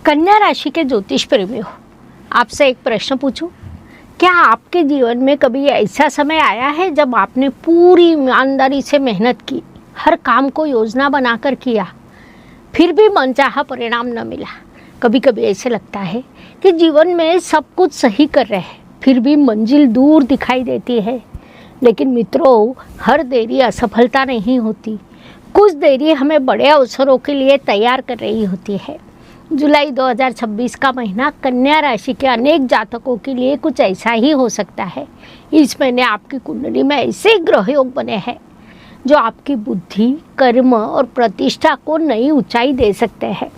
कन्या राशि के ज्योतिष प्रेमियों, आपसे एक प्रश्न पूछूं? क्या आपके जीवन में कभी ऐसा समय आया है जब आपने पूरी ईमानदारी से मेहनत की, हर काम को योजना बनाकर किया, फिर भी मनचाहा परिणाम न मिला? कभी कभी ऐसे लगता है कि जीवन में सब कुछ सही कर रहे हैं, फिर भी मंजिल दूर दिखाई देती है। लेकिन मित्रों, हर देरी असफलता नहीं होती। कुछ देरी हमें बड़े अवसरों के लिए तैयार कर रही होती है। जुलाई 2026 का महीना कन्या राशि के अनेक जातकों के लिए कुछ ऐसा ही हो सकता है। इस महीने आपकी कुंडली में ऐसे ग्रह योग बने हैं जो आपकी बुद्धि, कर्म और प्रतिष्ठा को नई ऊंचाई दे सकते हैं।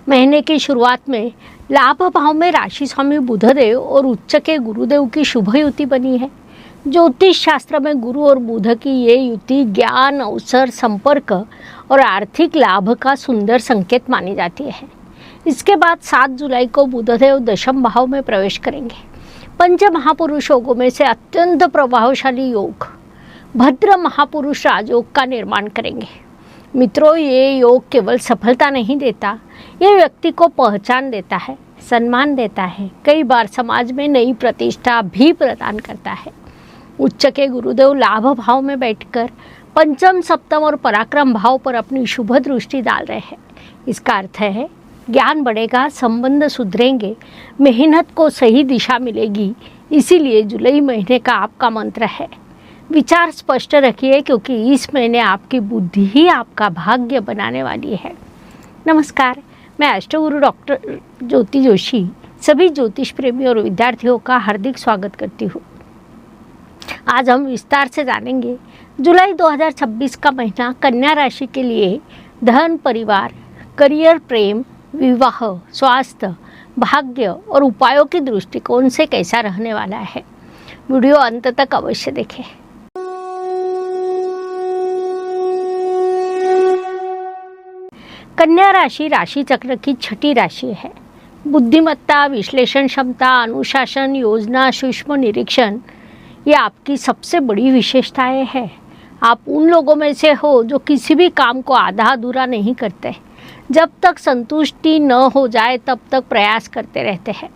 महीने की शुरुआत में लाभ भाव में राशि स्वामी बुधदेव और उच्च के गुरुदेव की शुभ युति बनी है। ज्योतिष शास्त्र में गुरु और बुध की ये युति ज्ञान, अवसर, संपर्क और आर्थिक लाभ का सुंदर संकेत मानी जाती है। इसके बाद 7 जुलाई को बुधदेव दशम भाव में प्रवेश करेंगे। पंच महापुरुष योगों में से अत्यंत प्रभावशाली योग भद्र महापुरुष राजयोग का निर्माण करेंगे। मित्रों, ये योग केवल सफलता नहीं देता, ये व्यक्ति को पहचान देता है, सम्मान देता है, कई बार समाज में नई प्रतिष्ठा भी प्रदान करता है। उच्च के गुरुदेव लाभ भाव में बैठकर पंचम, सप्तम और पराक्रम भाव पर अपनी शुभ दृष्टि डाल रहे हैं। इसका अर्थ है ज्ञान बढ़ेगा, संबंध सुधरेंगे, मेहनत को सही दिशा मिलेगी। इसीलिए जुलाई महीने का आपका मंत्र है, विचार स्पष्ट रखिए, क्योंकि इस महीने आपकी बुद्धि ही आपका भाग्य बनाने वाली है। नमस्कार, मैं अष्टगुरु डॉक्टर ज्योति जोशी सभी ज्योतिष प्रेमी और विद्यार्थियों का हार्दिक स्वागत करती हूँ। आज हम विस्तार से जानेंगे जुलाई 2026 का महीना कन्या राशि के लिए धन, परिवार, करियर, प्रेम, विवाह, स्वास्थ्य, भाग्य और उपायों की दृष्टिकोण से कैसा रहने वाला है। वीडियो अंत तक अवश्य देखें। कन्या राशि राशि चक्र की छठी राशि है। बुद्धिमत्ता, विश्लेषण क्षमता, अनुशासन, योजना, सूक्ष्म निरीक्षण ये आपकी सबसे बड़ी विशेषताएं हैं। आप उन लोगों में से हो जो किसी भी काम को आधा अधूरा नहीं करते। जब तक संतुष्टि न हो जाए तब तक प्रयास करते रहते हैं।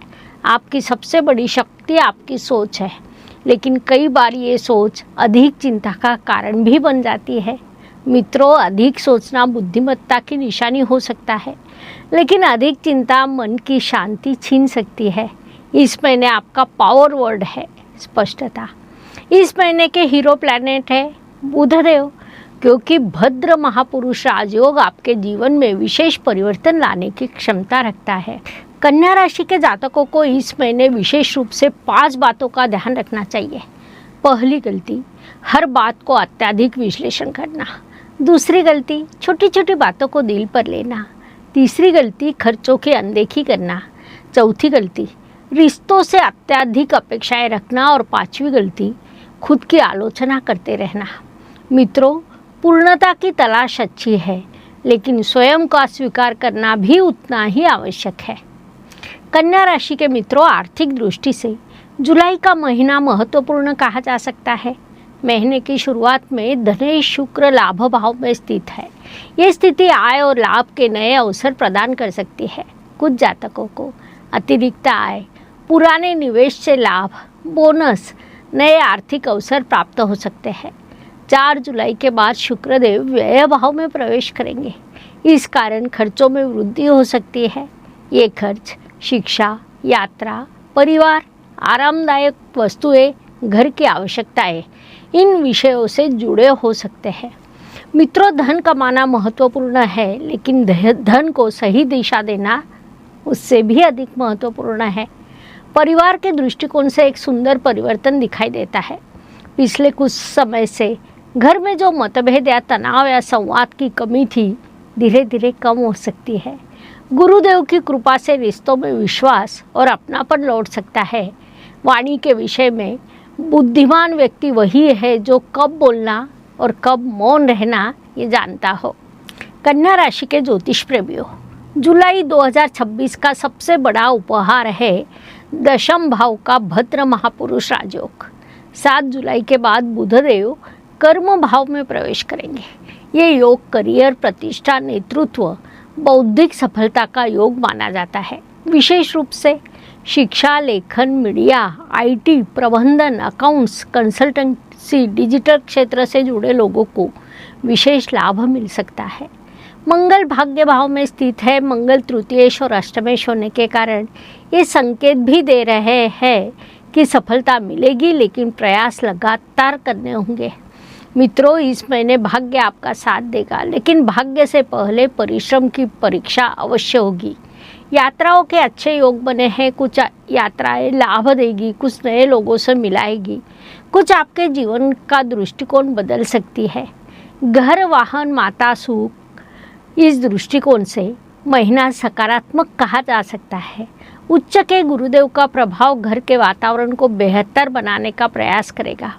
आपकी सबसे बड़ी शक्ति आपकी सोच है, लेकिन कई बार ये सोच अधिक चिंता का कारण भी बन जाती है। मित्रों, अधिक सोचना बुद्धिमत्ता की निशानी हो सकता है, लेकिन अधिक चिंता मन की शांति छीन सकती है। इस महीने आपका पावर वर्ड है स्पष्टता। इस महीने के हीरो प्लैनेट है बुधदेव, क्योंकि भद्र महापुरुष राजयोग आपके जीवन में विशेष परिवर्तन लाने की क्षमता रखता है। कन्या राशि के जातकों को इस महीने विशेष रूप से 5 बातों का ध्यान रखना चाहिए। पहली गलती, हर बात को अत्यधिक विश्लेषण करना। दूसरी गलती, छोटी छोटी बातों को दिल पर लेना। तीसरी गलती, खर्चों की अनदेखी करना। चौथी गलती, रिश्तों से अत्यधिक अपेक्षाएं रखना। और 5वीं गलती, खुद की आलोचना करते रहना। मित्रों, पूर्णता की तलाश अच्छी है, लेकिन स्वयं का स्वीकार करना भी उतना ही आवश्यक है। कन्या राशि के मित्रों, आर्थिक दृष्टि से जुलाई का महीना महत्वपूर्ण कहा जा सकता है। महीने की शुरुआत में धनेश शुक्र लाभ भाव में स्थित है। ये स्थिति आय और लाभ के नए अवसर प्रदान कर सकती है। कुछ जातकों को अतिरिक्त आय, पुराने निवेश से लाभ, बोनस, नए आर्थिक अवसर प्राप्त हो सकते हैं। 4 जुलाई के बाद शुक्रदेव व्यय भाव में प्रवेश करेंगे। इस कारण खर्चों में वृद्धि हो सकती है। ये खर्च शिक्षा, यात्रा, परिवार, आरामदायक वस्तुएं, घर की आवश्यकताएं, इन विषयों से जुड़े हो सकते हैं। मित्रों, धन कमाना महत्वपूर्ण है, लेकिन धन को सही दिशा देना उससे भी अधिक महत्वपूर्ण है। परिवार के दृष्टिकोण से एक सुंदर परिवर्तन दिखाई देता है। पिछले कुछ समय से घर में जो मतभेद या तनाव या संवाद की कमी थी, धीरे धीरे कम हो सकती है। गुरुदेव की कृपा से रिश्तों में विश्वास और अपनापन लौट सकता है। वाणी के विषय में बुद्धिमान व्यक्ति वही है जो कब बोलना और कब मौन रहना ये जानता हो। कन्या राशि के ज्योतिष प्रेमियों, जुलाई 2026 का सबसे बड़ा उपहार है दशम भाव का भद्र महापुरुष राजयोग। 7 जुलाई के बाद बुधदेव कर्म भाव में प्रवेश करेंगे। ये योग करियर, प्रतिष्ठा, नेतृत्व, बौद्धिक सफलता का योग माना जाता है। विशेष रूप से शिक्षा, लेखन, मीडिया, आईटी, प्रबंधन, अकाउंट्स, कंसल्टेंसी, डिजिटल क्षेत्र से जुड़े लोगों को विशेष लाभ मिल सकता है। मंगल भाग्य भाव में स्थित है। मंगल तृतीयेश और अष्टमेश होने के कारण ये संकेत भी दे रहे हैं कि सफलता मिलेगी, लेकिन प्रयास लगातार करने होंगे। मित्रों, इस महीने भाग्य आपका साथ देगा, लेकिन भाग्य से पहले परिश्रम की परीक्षा अवश्य होगी। यात्राओं के अच्छे योग बने हैं। कुछ यात्राएं लाभ देगी, कुछ नए लोगों से मिलाएगी, कुछ आपके जीवन का दृष्टिकोण बदल सकती है। घर, वाहन, माता, सुख, इस दृष्टिकोण से महीना सकारात्मक कहा जा सकता है। उच्च के गुरुदेव का प्रभाव घर के वातावरण को बेहतर बनाने का प्रयास करेगा।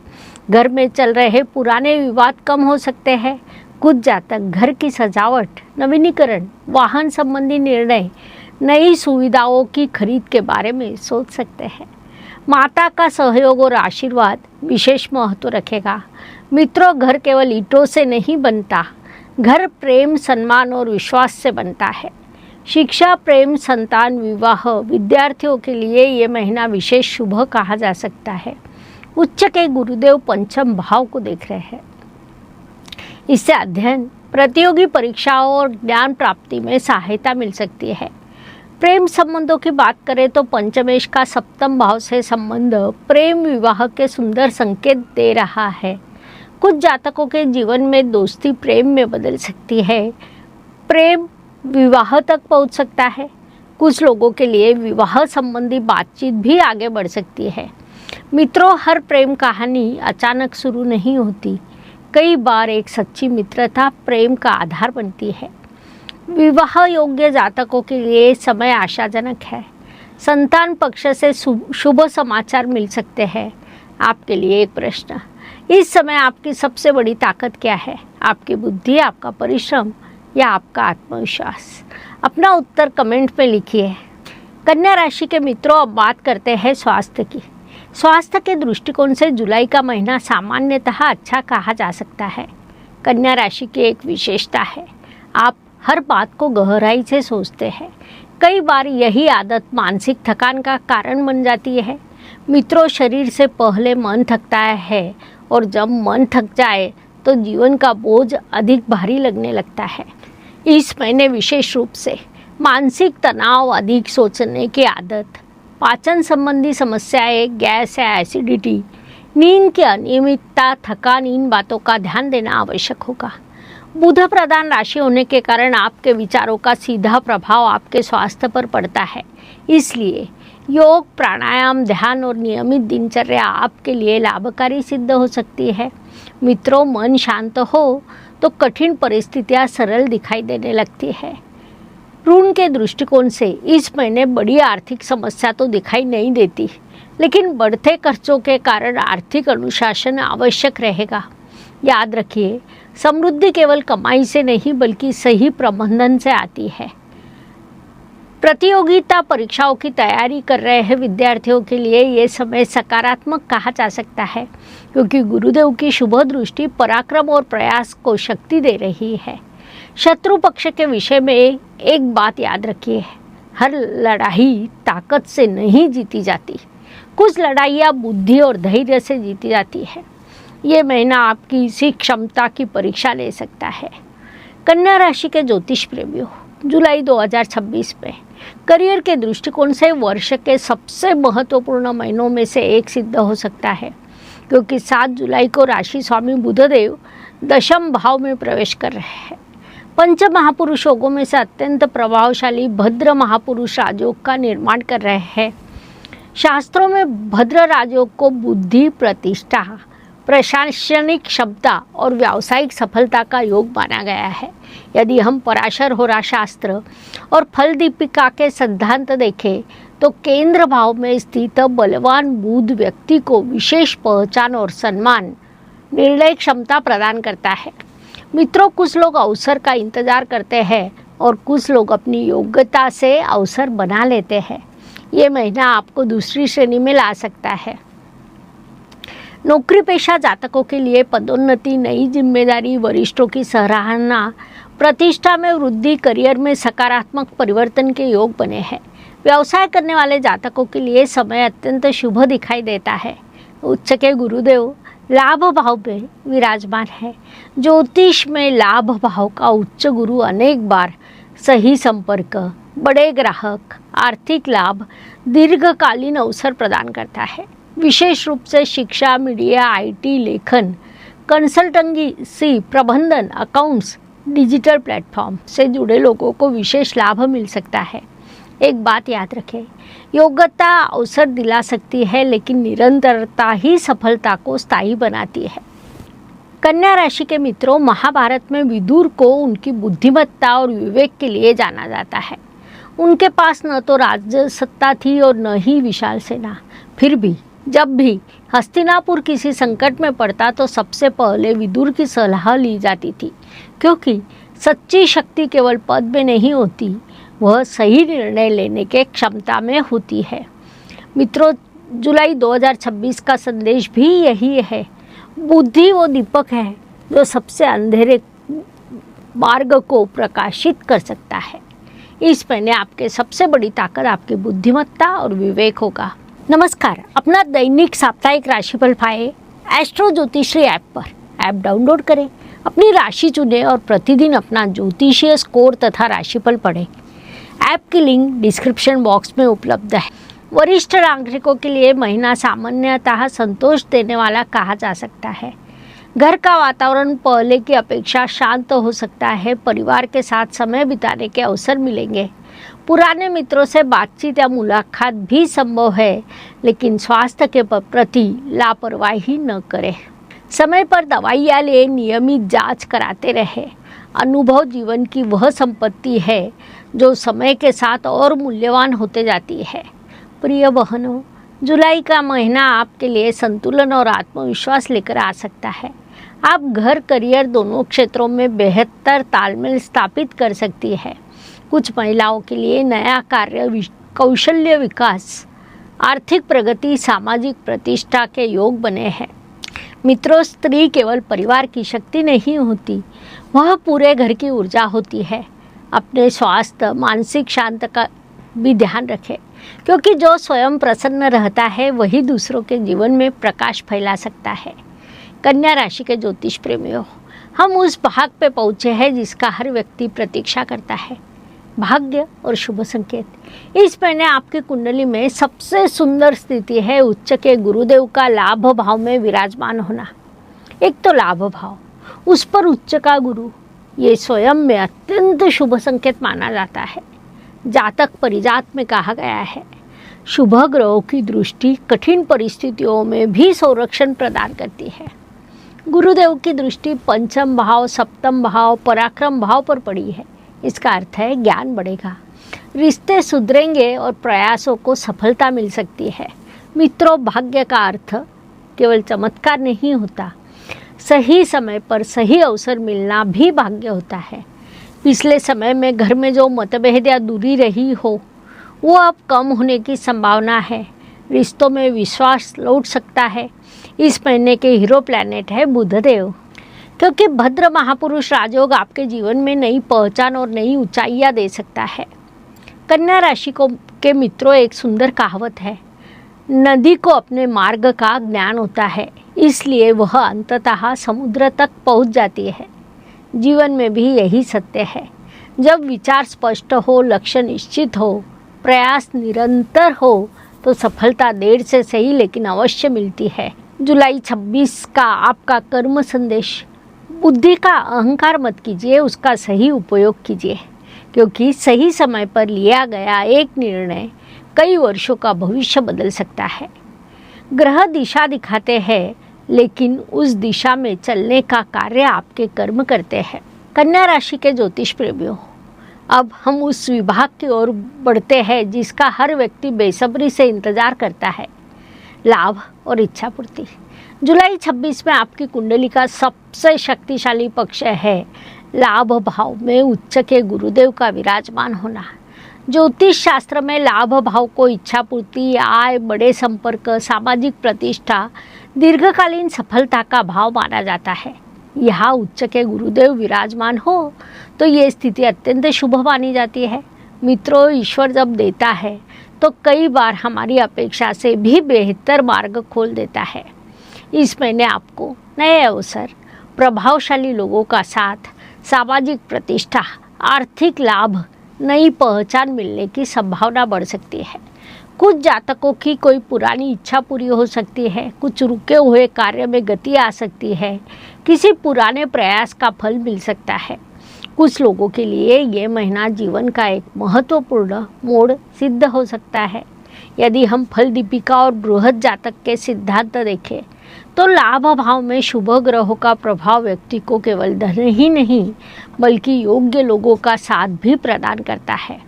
घर में चल रहे पुराने विवाद कम हो सकते हैं। कुछ जातक घर की सजावट, नवीनीकरण, वाहन संबंधी निर्णय, नई सुविधाओं की खरीद के बारे में सोच सकते हैं। माता का सहयोग और आशीर्वाद विशेष महत्व रखेगा। मित्रों, घर केवल ईंटों से नहीं बनता, घर प्रेम, सम्मान और विश्वास से बनता है। शिक्षा, प्रेम, संतान, विवाह, विद्यार्थियों के लिए ये महीना विशेष शुभ कहा जा सकता है। उच्च के गुरुदेव पंचम भाव को देख रहे हैं। इससे अध्ययन, प्रतियोगी परीक्षाओं और ज्ञान प्राप्ति में सहायता मिल सकती है। प्रेम संबंधों की बात करें तो पंचमेश का सप्तम भाव से संबंध प्रेम, विवाह के सुंदर संकेत दे रहा है। कुछ जातकों के जीवन में दोस्ती प्रेम में बदल सकती है। प्रेम विवाह तक पहुंच सकता है। कुछ लोगों के लिए विवाह संबंधी बातचीत भी आगे बढ़ सकती है। मित्रों, हर प्रेम कहानी अचानक शुरू नहीं होती। कई बार एक सच्ची मित्रता प्रेम का आधार बनती है। विवाह योग्य जातकों के लिए समय आशाजनक है। संतान पक्ष से शुभ समाचार मिल सकते हैं। आपके लिए एक प्रश्न, इस समय आपकी सबसे बड़ी ताकत क्या है? आपकी बुद्धि, आपका परिश्रम या आपका आत्मविश्वास? अपना उत्तर कमेंट में लिखिए। कन्या राशि के मित्रों, अब बात करते हैं स्वास्थ्य की। स्वास्थ्य के दृष्टिकोण से जुलाई का महीना सामान्यतः अच्छा कहा जा सकता है। कन्या राशि की एक विशेषता है, आप हर बात को गहराई से सोचते हैं। कई बार यही आदत मानसिक थकान का कारण बन जाती है। मित्रों, शरीर से पहले मन थकता है और जब मन थक जाए तो जीवन का बोझ अधिक भारी लगने लगता है। इस महीने विशेष रूप से मानसिक तनाव, अधिक सोचने की आदत, पाचन संबंधी समस्याएं, गैस या एसिडिटी, नींद की अनियमितता, थकान, इन बातों का ध्यान देना आवश्यक होगा। बुध प्रधान राशि होने के कारण आपके विचारों का सीधा प्रभाव आपके स्वास्थ्य पर पड़ता है। इसलिए योग, प्राणायाम, ध्यान और नियमित दिनचर्या आपके लिए लाभकारी सिद्ध हो सकती है। मित्रों, मन शांत हो तो कठिन परिस्थितियां सरल दिखाई देने लगती है। ऋण के दृष्टिकोण से इस महीने बड़ी आर्थिक समस्या तो दिखाई नहीं देती, लेकिन बढ़ते खर्चों के कारण आर्थिक अनुशासन आवश्यक रहेगा। याद रखिए, समृद्धि केवल कमाई से नहीं बल्कि सही प्रबंधन से आती है। प्रतियोगिता परीक्षाओं की तैयारी कर रहे हैं विद्यार्थियों के लिए ये समय सकारात्मक कहा जा सकता है, क्योंकि गुरुदेव की शुभ दृष्टि पराक्रम और प्रयास को शक्ति दे रही है। शत्रु पक्ष के विषय में एक बात याद रखिए, हर लड़ाई ताकत से नहीं जीती जाती। कुछ लड़ाइयाँ बुद्धि और धैर्य से जीती जाती है। ये महीना आपकी इसी क्षमता की परीक्षा ले सकता है। कन्या राशि के ज्योतिष प्रेमियों, जुलाई 2026 में करियर के दृष्टिकोण से वर्ष के सबसे महत्वपूर्ण महीनों में से एक सिद्ध हो सकता है, क्योंकि 7 जुलाई को राशि स्वामी बुधदेव दशम भाव में प्रवेश कर रहे हैं। पंच महापुरुष योगों में से अत्यंत प्रभावशाली भद्र महापुरुष राजयोग का निर्माण कर रहे हैं। शास्त्रों में भद्र राजयोग को बुद्धि, प्रतिष्ठा, प्रशासनिक क्षमता और व्यावसायिक सफलता का योग माना गया है। यदि हम पराशर होरा शास्त्र और फल दीपिका के सिद्धांत देखें तो केंद्र भाव में स्थित बलवान बुध व्यक्ति को विशेष पहचान और सम्मान, निर्णय क्षमता प्रदान करता है। मित्रों, कुछ लोग अवसर का इंतजार करते हैं और कुछ लोग अपनी योग्यता से अवसर बना लेते हैं। ये महीना आपको दूसरी श्रेणी में ला सकता है। नौकरी पेशा जातकों के लिए पदोन्नति, नई जिम्मेदारी, वरिष्ठों की सराहना, प्रतिष्ठा में वृद्धि, करियर में सकारात्मक परिवर्तन के योग बने हैं। व्यवसाय करने वाले जातकों के लिए समय अत्यंत शुभ दिखाई देता है। उच्च के गुरुदेव लाभ भाव में विराजमान है। ज्योतिष में लाभ भाव का उच्च गुरु अनेक बार सही संपर्क, बड़े ग्राहक, आर्थिक लाभ, दीर्घकालीन अवसर प्रदान करता है। विशेष रूप से शिक्षा, मीडिया, आईटी, लेखन, कंसल्टेंसी, प्रबंधन, अकाउंट्स, डिजिटल प्लेटफॉर्म से जुड़े लोगों को विशेष लाभ मिल सकता है। एक बात याद रखें, योग्यता अवसर दिला सकती है, लेकिन निरंतरता ही सफलता को स्थायी बनाती है। कन्या राशि के मित्रों, महाभारत में विदुर को उनकी बुद्धिमत्ता और विवेक के लिए जाना जाता है। उनके पास न तो राज्य सत्ता थी और न ही विशाल सेना। फिर भी जब भी हस्तिनापुर किसी संकट में पड़ता तो सबसे पहले विदुर की सलाह ली जाती थी, क्योंकि सच्ची शक्ति केवल पद में नहीं होती, वह सही निर्णय लेने के क्षमता में होती है। मित्रों, जुलाई 2026 का संदेश भी यही है। बुद्धि वो दीपक है जो सबसे अंधेरे मार्ग को प्रकाशित कर सकता है। इस महीने आपके सबसे बड़ी ताकत आपकी बुद्धिमत्ता और विवेक होगा। नमस्कार, अपना दैनिक साप्ताहिक राशिफल पाए एस्ट्रो ज्योतिषी ऐप पर। ऐप डाउनलोड करें, अपनी राशि चुनें और प्रतिदिन अपना ज्योतिषीय स्कोर तथा राशिफल पढ़ें। ऐप की लिंक डिस्क्रिप्शन बॉक्स में उपलब्ध है। वरिष्ठ नागरिकों के लिए महीना सामान्यतः संतोष देने वाला कहा जा सकता है। घर का वातावरण पहले की अपेक्षा शांत हो सकता है। परिवार के साथ समय बिताने के अवसर मिलेंगे। पुराने मित्रों से बातचीत या मुलाकात भी संभव है, लेकिन स्वास्थ्य के प्रति लापरवाही न करें। समय पर दवाइयाँ लें, नियमित जांच कराते रहें। अनुभव जीवन की वह संपत्ति है जो समय के साथ और मूल्यवान होते जाती है। प्रिय बहनों, जुलाई का महीना आपके लिए संतुलन और आत्मविश्वास लेकर आ सकता है। आप घर, करियर दोनों क्षेत्रों में बेहतर तालमेल स्थापित कर सकती है। कुछ महिलाओं के लिए नया कार्य, कौशल्य विकास, आर्थिक प्रगति, सामाजिक प्रतिष्ठा के योग बने हैं। मित्रों, स्त्री केवल परिवार की शक्ति नहीं होती, वह पूरे घर की ऊर्जा होती है। अपने स्वास्थ्य, मानसिक शांति का भी ध्यान रखें, क्योंकि जो स्वयं प्रसन्न रहता है वही दूसरों के जीवन में प्रकाश फैला सकता है। कन्या राशि के ज्योतिष प्रेमियों, हम उस भाग पे पहुँचे हैं जिसका हर व्यक्ति प्रतीक्षा करता है, भाग्य और शुभ संकेत। इस महीने आपकी कुंडली में सबसे सुंदर स्थिति है उच्च के गुरुदेव का लाभ भाव में विराजमान होना। एक तो लाभ भाव, उस पर उच्च का गुरु, ये स्वयं में अत्यंत शुभ संकेत माना जाता है। जातक परिजात में कहा गया है, शुभ ग्रहों की दृष्टि कठिन परिस्थितियों में भी संरक्षण प्रदान करती है। गुरुदेव की दृष्टि पंचम भाव, सप्तम भाव, पराक्रम भाव पर पड़ी है। इसका अर्थ है ज्ञान बढ़ेगा, रिश्ते सुधरेंगे और प्रयासों को सफलता मिल सकती है। मित्रों, भाग्य का अर्थ केवल चमत्कार नहीं होता, सही समय पर सही अवसर मिलना भी भाग्य होता है। पिछले समय में घर में जो मतभेद या दूरी रही हो, वो अब कम होने की संभावना है। रिश्तों में विश्वास लौट सकता है। इस महीने के हीरो प्लैनेट है बुधदेव, क्योंकि भद्र महापुरुष राजयोग आपके जीवन में नई पहचान और नई ऊंचाइयां दे सकता है। कन्या राशि के मित्रों, एक सुंदर कहावत है, नदी को अपने मार्ग का ज्ञान होता है, इसलिए वह अंततः समुद्र तक पहुंच जाती है। जीवन में भी यही सत्य है। जब विचार स्पष्ट हो, लक्ष्य निश्चित हो, प्रयास निरंतर हो, तो सफलता देर से सही लेकिन अवश्य मिलती है। जुलाई 26 का आपका कर्म संदेश, बुद्धि का अहंकार मत कीजिए, उसका सही उपयोग कीजिए, क्योंकि सही समय पर लिया गया एक निर्णय कई वर्षों का भविष्य बदल सकता है। ग्रह दिशा दिखाते हैं, लेकिन उस दिशा में चलने का कार्य आपके कर्म करते हैं। कन्या राशि के ज्योतिष प्रेमियों, अब हम उस विभाग की ओर बढ़ते हैं जिसका हर व्यक्ति बेसब्री से इंतजार करता है, लाभ और इच्छा पूर्ति। जुलाई 26 में आपकी कुंडली का सबसे शक्तिशाली पक्ष है लाभ भाव में उच्च के गुरुदेव का विराजमान होना। ज्योतिष शास्त्र में लाभ भाव को इच्छा पूर्ति, आय, बड़े संपर्क, सामाजिक प्रतिष्ठा, दीर्घकालीन सफलता का भाव माना जाता है। यहाँ उच्च के गुरुदेव विराजमान हो तो ये स्थिति अत्यंत शुभ मानी जाती है। मित्रों, ईश्वर जब देता है तो कई बार हमारी अपेक्षा से भी बेहतर मार्ग खोल देता है। इस महीने आपको नए अवसर, प्रभावशाली लोगों का साथ, सामाजिक प्रतिष्ठा, आर्थिक लाभ, नई पहचान मिलने की संभावना बढ़ सकती है। कुछ जातकों की कोई पुरानी इच्छा पूरी हो सकती है, कुछ रुके हुए कार्य में गति आ सकती है, किसी पुराने प्रयास का फल मिल सकता है। कुछ लोगों के लिए ये महीना जीवन का एक महत्वपूर्ण मोड़ सिद्ध हो सकता है। यदि हम फल दीपिका और बृहद जातक के सिद्धांत देखें तो लाभ भाव में शुभ ग्रहों का प्रभाव व्यक्ति को केवल धन ही नहीं बल्कि योग्य लोगों का साथ भी प्रदान करता है।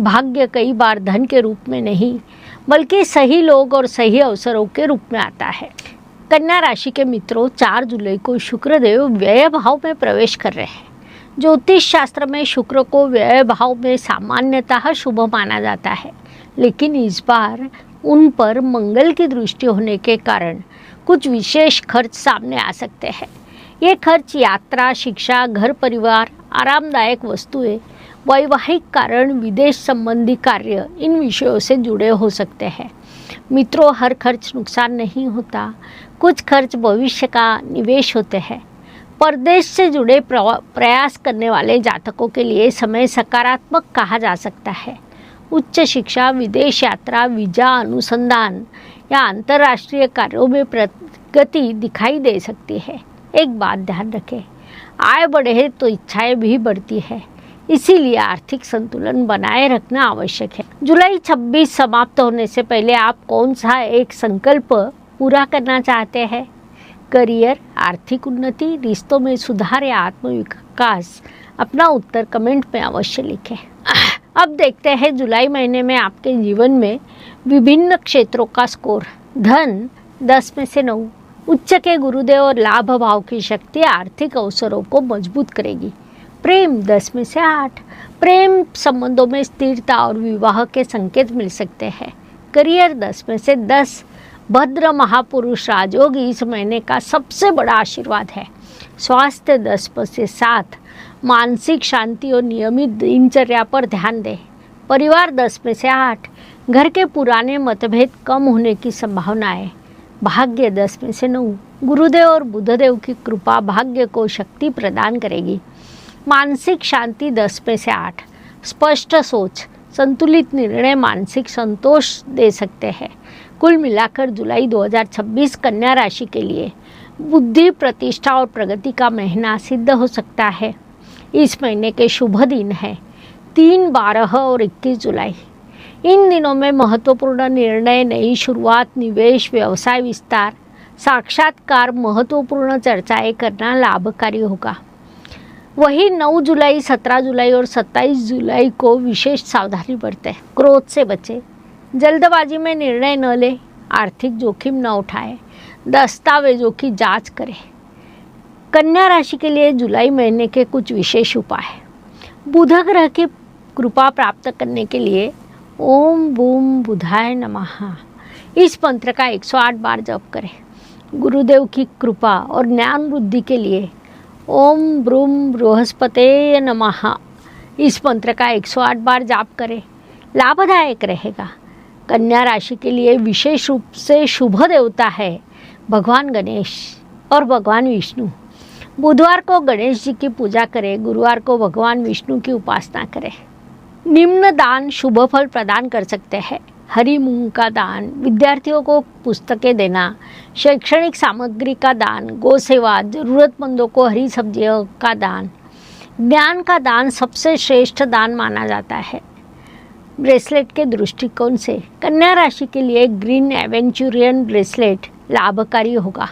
भाग्य कई बार धन के रूप में नहीं बल्कि सही लोग और सही अवसरों के रूप में आता है। कन्या राशि के मित्रों, 4 जुलाई को शुक्रदेव व्यय भाव में प्रवेश कर रहे हैं। ज्योतिष शास्त्र में शुक्र को व्यय भाव में सामान्यतः शुभ माना जाता है, लेकिन इस बार उन पर मंगल की दृष्टि होने के कारण कुछ विशेष खर्च सामने आ सकते हैं। ये खर्च यात्रा, शिक्षा, घर परिवार, आरामदायक वस्तुएं, वैवाहिक कारण, विदेश संबंधी कार्य, इन विषयों से जुड़े हो सकते हैं। मित्रों, हर खर्च नुकसान नहीं होता। कुछ खर्च भविष्य का निवेश होते हैं। परदेश से जुड़े प्रयास करने वाले जातकों के लिए समय सकारात्मक कहा जा सकता है। उच्च शिक्षा, विदेश यात्रा, वीजा, अनुसंधान या अंतर्राष्ट्रीय कार्यों में प्रगति दिखाई दे सकती है। एक बात ध्यान रखें, आय बढ़े तो इच्छाएं भी बढ़ती है, इसीलिए आर्थिक संतुलन बनाए रखना आवश्यक है। जुलाई 26 समाप्त होने से पहले आप कौन सा एक संकल्प पूरा करना चाहते हैं? करियर, आर्थिक उन्नति, रिश्तों में सुधार या आत्मविकास? अपना उत्तर कमेंट में अवश्य लिखें। अब देखते हैं जुलाई महीने में आपके जीवन में विभिन्न क्षेत्रों का स्कोर। धन 10 में से 9, उच्च के गुरुदेव और लाभ भाव की शक्ति आर्थिक अवसरों को मजबूत करेगी। प्रेम 10 में से 8, प्रेम संबंधों में स्थिरता और विवाह के संकेत मिल सकते हैं। करियर 10 में से 10, भद्र महापुरुष राजयोग इस महीने का सबसे बड़ा आशीर्वाद है। स्वास्थ्य 10 में से 7, मानसिक शांति और नियमित दिनचर्या पर ध्यान दें। परिवार 10 में से 8, घर के पुराने मतभेद कम होने की संभावना है। भाग्य 10 में से 9, गुरुदेव और बुधदेव की कृपा भाग्य को शक्ति प्रदान करेगी। मानसिक शांति 10 में से 8, स्पष्ट सोच, संतुलित निर्णय मानसिक संतोष दे सकते हैं। कुल मिलाकर जुलाई 2026 कन्या राशि के लिए बुद्धि, प्रतिष्ठा और प्रगति का महीना सिद्ध हो सकता है। इस महीने के शुभ दिन हैं 3, 12 और 21 जुलाई। इन दिनों में महत्वपूर्ण निर्णय, नई शुरुआत, निवेश, व्यवसाय विस्तार, साक्षात्कार, महत्वपूर्ण चर्चाएं करना लाभकारी होगा। वही 9 जुलाई, 17 जुलाई और 27 जुलाई को विशेष सावधानी बरतें। क्रोध से बचें, जल्दबाजी में निर्णय न लें, आर्थिक जोखिम न उठाएं, दस्तावेजों की जांच करें। कन्या राशि के लिए जुलाई महीने के कुछ विशेष उपाय। बुध ग्रह की कृपा प्राप्त करने के लिए ओम बूम बुधाय नमः इस मंत्र का 108 बार जप करें। गुरुदेव की कृपा और ज्ञान वृद्धि के लिए ओम ब्रूम बृहस्पते नमः इस मंत्र का 108 बार जाप करें। लाभदायक रहेगा। कन्या राशि के लिए विशेष रूप से शुभ देवता है भगवान गणेश और भगवान विष्णु। बुधवार को गणेश जी की पूजा करें, गुरुवार को भगवान विष्णु की उपासना करें। निम्न दान शुभ फल प्रदान कर सकते हैं। हरी मूंग का दान, विद्यार्थियों को पुस्तकें देना, शैक्षणिक सामग्री का दान, गौ सेवा, जरूरतमंदों को हरी सब्जियों का दान। ज्ञान का दान सबसे श्रेष्ठ दान माना जाता है। ब्रेसलेट के दृष्टिकोण से कन्या राशि के लिए ग्रीन एवेंचुरियन ब्रेसलेट लाभकारी होगा।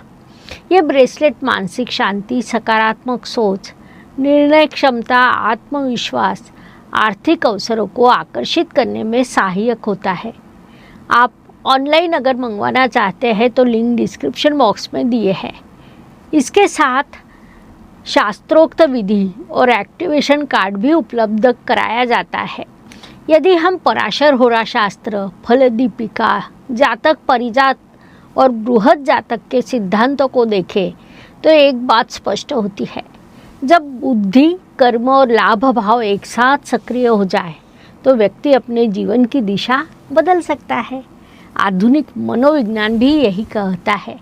ये ब्रेसलेट मानसिक शांति, सकारात्मक सोच, निर्णय क्षमता, आत्मविश्वास, आर्थिक अवसरों को आकर्षित करने में सहायक होता है। आप ऑनलाइन अगर मंगवाना चाहते हैं तो लिंक डिस्क्रिप्शन बॉक्स में दिए हैं। इसके साथ शास्त्रोक्त विधि और एक्टिवेशन कार्ड भी उपलब्ध कराया जाता है। यदि हम पराशर होरा शास्त्र, फल दीपिका, जातक परिजात और बृहद जातक के सिद्धांतों को देखें तो एक बात स्पष्ट होती है, जब बुद्धि, कर्म और लाभ भाव एक साथ सक्रिय हो जाए तो व्यक्ति अपने जीवन की दिशा बदल सकता है। आधुनिक मनोविज्ञान भी यही कहता है।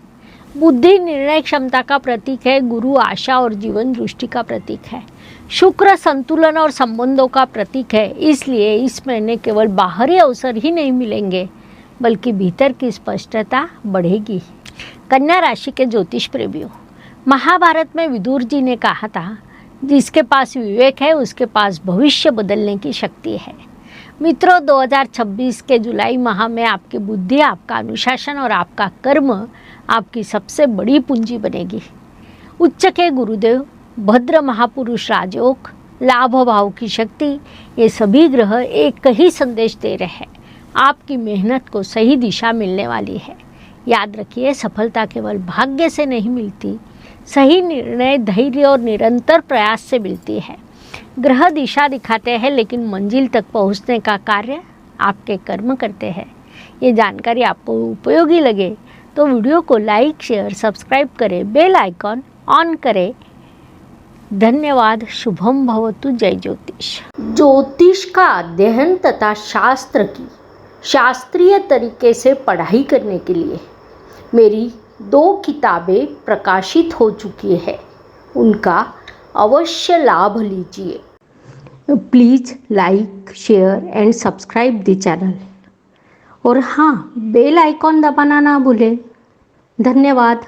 बुद्धि निर्णय क्षमता का प्रतीक है, गुरु आशा और जीवन दृष्टि का प्रतीक है, शुक्र संतुलन और संबंधों का प्रतीक है। इसलिए इस महीने केवल बाहरी अवसर ही नहीं मिलेंगे बल्कि भीतर की स्पष्टता बढ़ेगी। कन्या राशि के ज्योतिष प्रेमियों, महाभारत में विदुर जी ने कहा था, जिसके पास विवेक है उसके पास भविष्य बदलने की शक्ति है। मित्रों, 2026 के जुलाई माह में आपकी बुद्धि, आपका अनुशासन और आपका कर्म आपकी सबसे बड़ी पूंजी बनेगी। उच्च के गुरुदेव, भद्र महापुरुष राजयोग, लाभ भाव की शक्ति, ये सभी ग्रह एक ही संदेश दे रहे हैं, आपकी मेहनत को सही दिशा मिलने वाली है। याद रखिए, सफलता केवल भाग्य से नहीं मिलती, सही निर्णय, धैर्य और निरंतर प्रयास से मिलती है। ग्रह दिशा दिखाते हैं लेकिन मंजिल तक पहुंचने का कार्य आपके कर्म करते हैं। ये जानकारी आपको उपयोगी लगे तो वीडियो को लाइक, शेयर, सब्सक्राइब करें, बेल आइकॉन ऑन करें। धन्यवाद। शुभम भवतु। जय ज्योतिष। ज्योतिष का अध्ययन तथा शास्त्र की शास्त्रीय तरीके से पढ़ाई करने के लिए मेरी 2 किताबें प्रकाशित हो चुकी है, उनका अवश्य लाभ लीजिए। Please like, share and subscribe the channel. और हाँ, बेल आइकॉन दबाना ना भूलें। धन्यवाद।